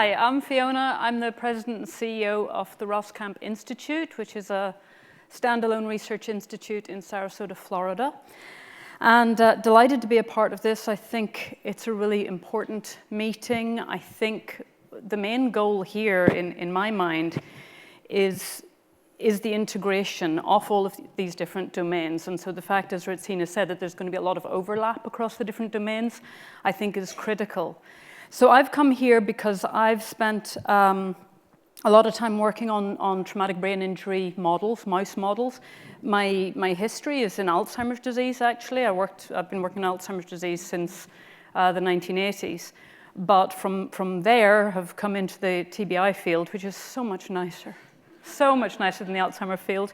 Hi, I'm Fiona. I'm the president and CEO of the Roskamp Institute, which is a standalone research institute in Sarasota, Florida. And delighted to be a part of this. I think it's a really important meeting. I think the main goal here, in my mind, is the integration of all of these different domains. And so the fact, as Rosina said, that there's going to be a lot of overlap across the different domains, I think is critical. So I've come here because I've spent a lot of time working on traumatic brain injury models, mouse models. My history is in Alzheimer's disease, actually. I've been working on Alzheimer's disease since the 1980s. But from there, have come into the TBI field, which is so much nicer than the Alzheimer's field.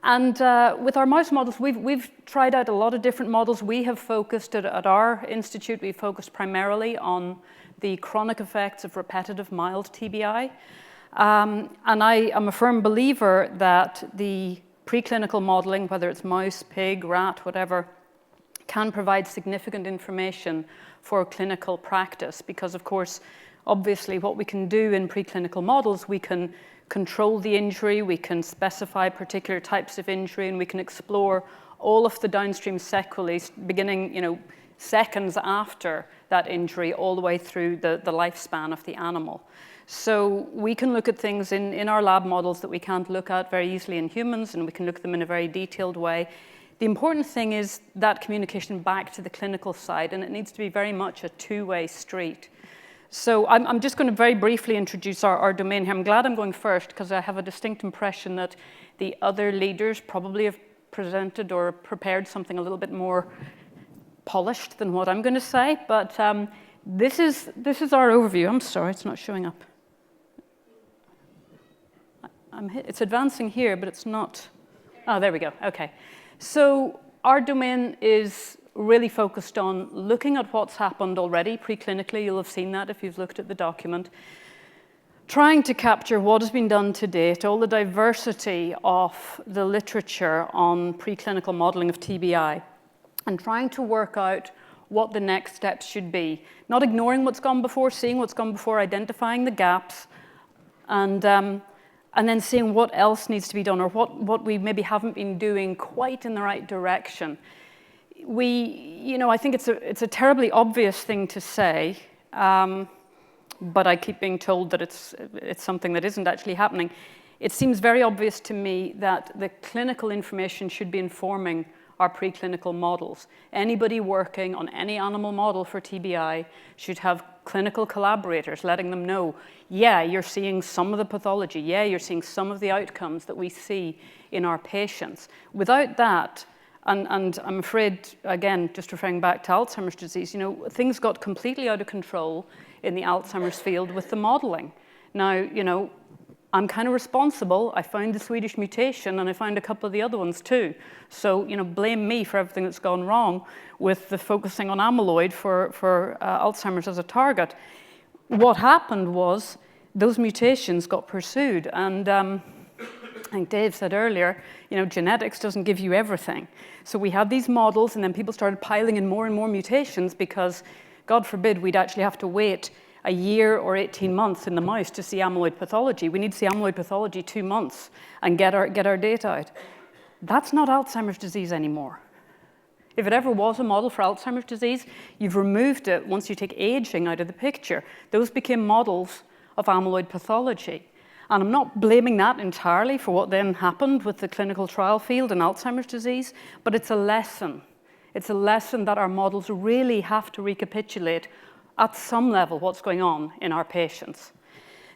With our mouse models, we've tried out a lot of different models. We have focused at our institute, we focused primarily on the chronic effects of repetitive mild TBI. And I am a firm believer that the preclinical modeling, whether it's mouse, pig, rat, whatever, can provide significant information for clinical practice. Because of course, obviously what we can do in preclinical models, we can control the injury, we can specify particular types of injury, and we can explore all of the downstream sequelae beginning, seconds after that injury all the way through the lifespan of the animal. So we can look at things in our lab models that we can't look at very easily in humans, and we can look at them in a very detailed way. The important thing is that communication back to the clinical side, and it needs to be very much a two-way street. So I'm just going to very briefly introduce our domain here. I'm glad I'm going first because I have a distinct impression that the other leaders probably have presented or prepared something a little bit more polished than what I'm going to say. But this is our overview. I'm sorry, it's not showing up. It's advancing here, but it's not. Oh, there we go. OK. So our domain is really focused on looking at what's happened already preclinically. You'll have seen that if you've looked at the document. Trying to capture what has been done to date, all the diversity of the literature on preclinical modeling of TBI, and trying to work out what the next steps should be. Not ignoring what's gone before, seeing what's gone before, identifying the gaps, and then seeing what else needs to be done or what we maybe haven't been doing quite in the right direction. I think it's a terribly obvious thing to say, but I keep being told that it's something that isn't actually happening. It seems very obvious to me that the clinical information should be informing our preclinical models. Anybody working on any animal model for TBI should have clinical collaborators letting them know, yeah, you're seeing some of the pathology, yeah, you're seeing some of the outcomes that we see in our patients. Without that, and I'm afraid, again, just referring back to Alzheimer's disease, things got completely out of control in the Alzheimer's field with the modeling. Now, I'm kind of responsible. I found the Swedish mutation, and I found a couple of the other ones too. So, blame me for everything that's gone wrong with the focusing on amyloid for Alzheimer's as a target. What happened was those mutations got pursued, and I think Dave said earlier, genetics doesn't give you everything. So we had these models, and then people started piling in more and more mutations because, God forbid, we'd actually have to wait a year or 18 months in the mouse to see amyloid pathology. We need to see amyloid pathology 2 months and get our data out. That's not Alzheimer's disease anymore. If it ever was a model for Alzheimer's disease, you've removed it once you take aging out of the picture. Those became models of amyloid pathology. And I'm not blaming that entirely for what then happened with the clinical trial field in Alzheimer's disease, but it's a lesson. It's a lesson that our models really have to recapitulate at some level what's going on in our patients.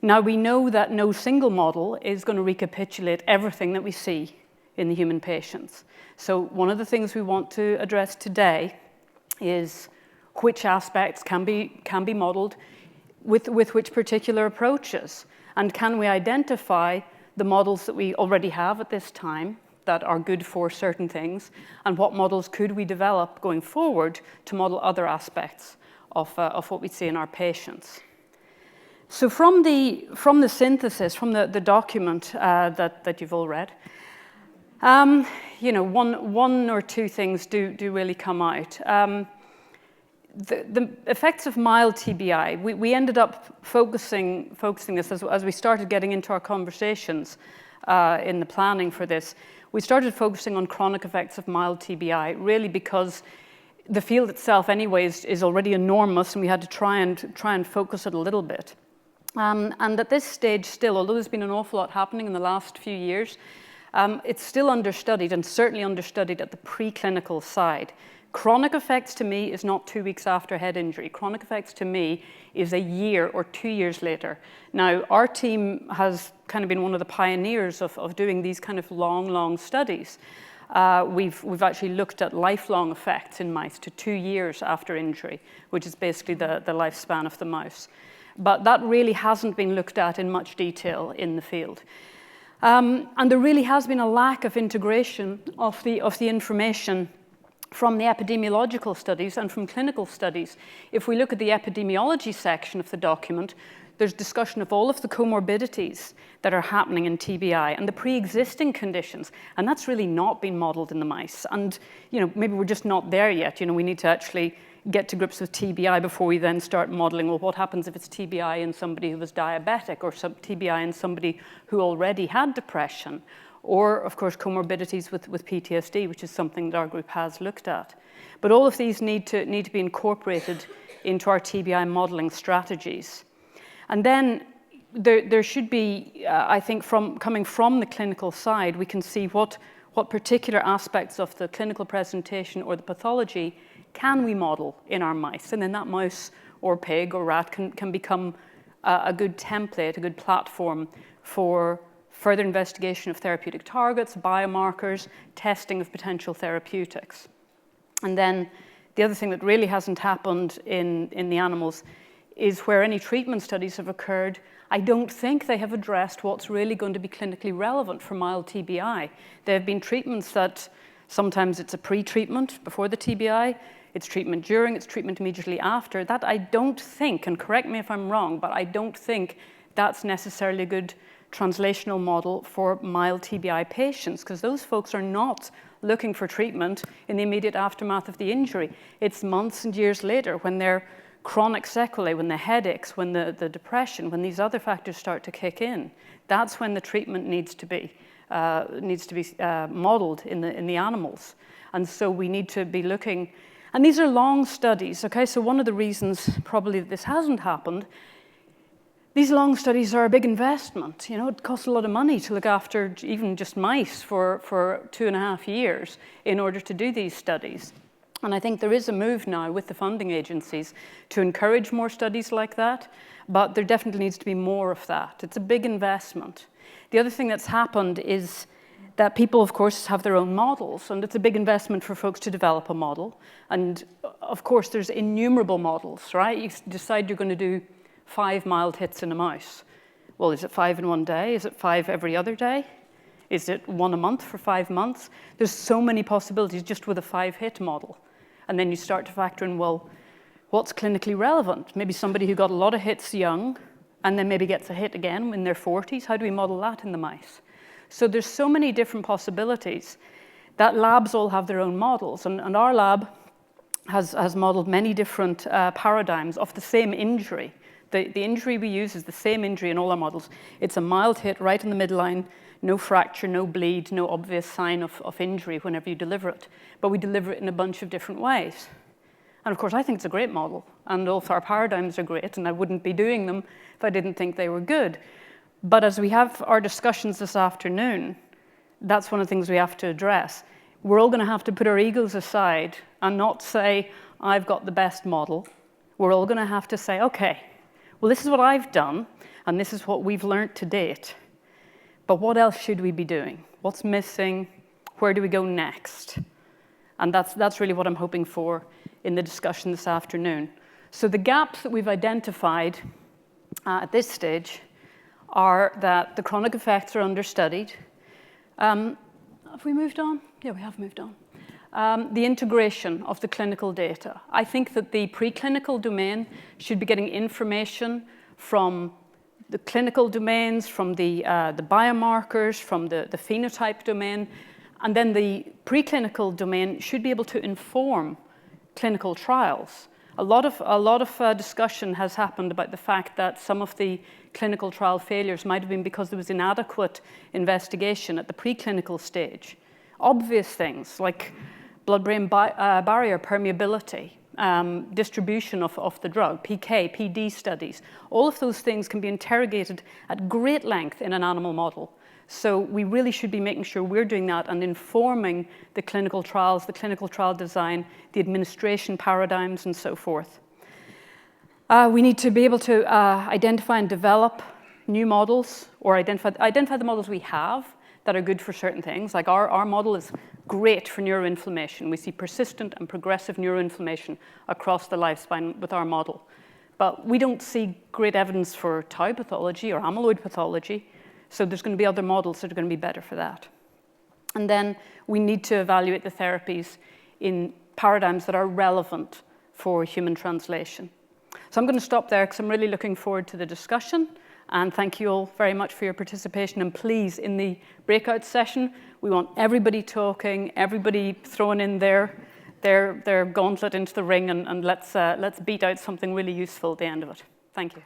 Now, we know that no single model is going to recapitulate everything that we see in the human patients. So one of the things we want to address today is which aspects can be modeled with which particular approaches. And can we identify the models that we already have at this time that are good for certain things, and what models could we develop going forward to model other aspects of what we see in our patients? So from the synthesis, from the document that you've all read, one or two things do really come out. the effects of mild TBI, we ended up focusing this as we started getting into our conversations in the planning for this. We started focusing on chronic effects of mild TBI, really because the field itself anyways is already enormous, and we had to try and focus it a little bit. And at this stage still, although there's been an awful lot happening in the last few years, it's still understudied, and certainly understudied at the preclinical side. Chronic effects to me is not 2 weeks after head injury. Chronic effects to me is a year or 2 years later. Now, our team has kind of been one of the pioneers of doing these kind of long studies. We've actually looked at lifelong effects in mice to 2 years after injury, which is basically the lifespan of the mouse. But that really hasn't been looked at in much detail in the field. And there really has been a lack of integration of the information from the epidemiological studies and from clinical studies. If we look at the epidemiology section of the document, there's discussion of all of the comorbidities that are happening in TBI and the pre-existing conditions, and that's really not been modeled in the mice. And maybe we're just not there yet. We need to actually get to grips with TBI before we then start modeling, well, what happens if it's TBI in somebody who was diabetic, or TBI in somebody who already had depression, or, of course, comorbidities with PTSD, which is something that our group has looked at. But all of these need to be incorporated into our TBI modeling strategies. And then there should be, I think, coming from the clinical side, we can see what particular aspects of the clinical presentation or the pathology can we model in our mice. And then that mouse or pig or rat can become a good template, a good platform for further investigation of therapeutic targets, biomarkers, testing of potential therapeutics. And then the other thing that really hasn't happened in the animals is where any treatment studies have occurred, I don't think they have addressed what's really going to be clinically relevant for mild TBI. There have been treatments that sometimes it's a pre-treatment before the TBI, it's treatment during, it's treatment immediately after. That I don't think, and correct me if I'm wrong, but I don't think that's necessarily a good translational model for mild TBI patients, because those folks are not looking for treatment in the immediate aftermath of the injury. It's months and years later when their chronic sequelae, when the headaches, when the depression, when these other factors start to kick in. That's when the treatment needs to be modeled in the animals. And so we need to be looking, and these are long studies, okay? So one of the reasons probably that this hasn't happened, these long studies are a big investment. It costs a lot of money to look after even just mice for 2.5 years in order to do these studies. And I think there is a move now with the funding agencies to encourage more studies like that, but there definitely needs to be more of that. It's a big investment. The other thing that's happened is that people, of course, have their own models, and it's a big investment for folks to develop a model. And of course, there's innumerable models, right? You decide you're going to do 5 mild hits in a mouse. Well, is it 5 in one day? Is it 5 every other day? Is it 1 a month for 5 months? There's so many possibilities just with a 5-hit model. And then you start to factor in, well, what's clinically relevant? Maybe somebody who got a lot of hits young and then maybe gets a hit again in their 40s. How do we model that in the mice? So there's so many different possibilities that labs all have their own models. And our lab has modeled many different paradigms of the same injury. The injury we use is the same injury in all our models. It's a mild hit right in the midline, no fracture, no bleed, no obvious sign of injury whenever you deliver it. But we deliver it in a bunch of different ways. And of course, I think it's a great model. And also our paradigms are great, and I wouldn't be doing them if I didn't think they were good. But as we have our discussions this afternoon, that's one of the things we have to address. We're all going to have to put our egos aside and not say, I've got the best model. We're all going to have to say, okay, well, this is what I've done, and this is what we've learned to date. But what else should we be doing? What's missing? Where do we go next? And that's really what I'm hoping for in the discussion this afternoon. So the gaps that we've identified at this stage are that the chronic effects are understudied. Have we moved on? Yeah, we have moved on. The integration of the clinical data. I think that the preclinical domain should be getting information from the clinical domains, from the biomarkers, from the phenotype domain, and then the preclinical domain should be able to inform clinical trials. A lot of discussion has happened about the fact that some of the clinical trial failures might have been because there was inadequate investigation at the preclinical stage. Obvious things like blood-brain barrier permeability, distribution of the drug, PK, PD studies. All of those things can be interrogated at great length in an animal model. So we really should be making sure we're doing that and informing the clinical trials, the clinical trial design, the administration paradigms, and so forth. We need to be able to identify and develop new models, or identify the models we have that are good for certain things. Like our model is great for neuroinflammation. We see persistent and progressive neuroinflammation across the lifespan with our model. But we don't see great evidence for tau pathology or amyloid pathology. So there's going to be other models that are going to be better for that. And then we need to evaluate the therapies in paradigms that are relevant for human translation. So I'm going to stop there because I'm really looking forward to the discussion. And thank you all very much for your participation. And please, in the breakout session, we want everybody talking, everybody throwing in their gauntlet into the ring, and let's beat out something really useful at the end of it. Thank you.